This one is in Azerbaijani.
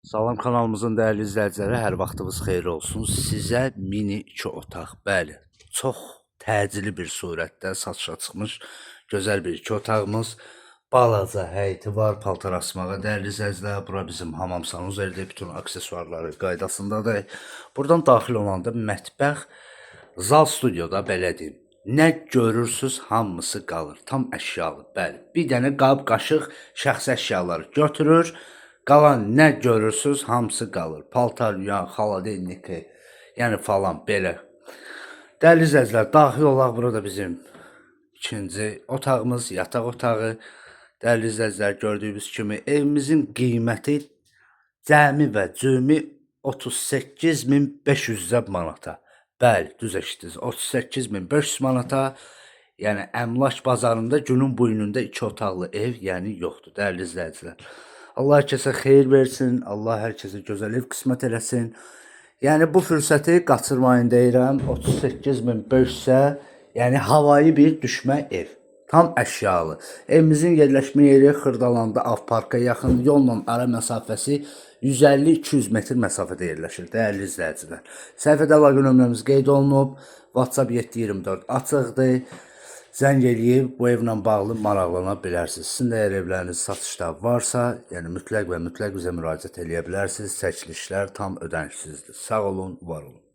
Salam kanalımızın dəyərli izləyiciləri, hər vaxtınız xeyir olsun. Sizə mini 2 otaq, bəli, çox təcili bir surətdə satışa çıxmış gözəl bir 2 otağımız. Balaca həyəti var, paltar asmağa. Dəyərli izləyicilər, bura bizim hamam sanuzelidir, bütün aksesuarları qaydasındadır. Buradan daxil olanda mətbəx, zal studioda belə deyim. Nə görürsüz, hamısı qalır. Tam əşyalı, bəli. Bir dənə qab, qaşıq, şəxsi əşyaları götürür. Qalan nə görürsüz, hamısı qalır. Paltar, ya, xaladelniki, yəni falan belə. Dəyərli izləyicilər, daxil olaq, burada bizim ikinci otağımız, yataq otağı. Dəyərli izləyicilər, gördüyünüz kimi evimizin qiyməti cəmi və cümi 38.500 manata. Bəli, düz eşitdiniz, 38.500 manata. Yəni əmlak bazarında günün bu günündə 2 otaqlı ev, yəni yoxdur, dəyərli izləyicilər. Allah hər kəsə xeyir versin, Allah hər kəsə gözəl ev qismət eləsin. Yəni bu fürsəti qaçırmayın deyirəm, 38.500-ə, yəni havayı bir düşmə ev. Tam əşyalı. Evimizin yerləşmə yeri Xırdalanda Avparka yaxın, yolla ara məsafəsi 150-200 metr məsafədə yerləşir, dəyərli izləyicilər. Səhifədə əlaqə nömrəmiz qeyd olunub, WhatsApp 724 açıqdır. Zəng eləyib bu evlə bağlı maraqlana bilərsiniz. Sizin də əgər evləriniz satışda varsa, yəni mütləq və mütləq bizə müraciət eləyə bilərsiniz. Çəkilişlər tam ödənişsizdir. Sağ olun, var olun.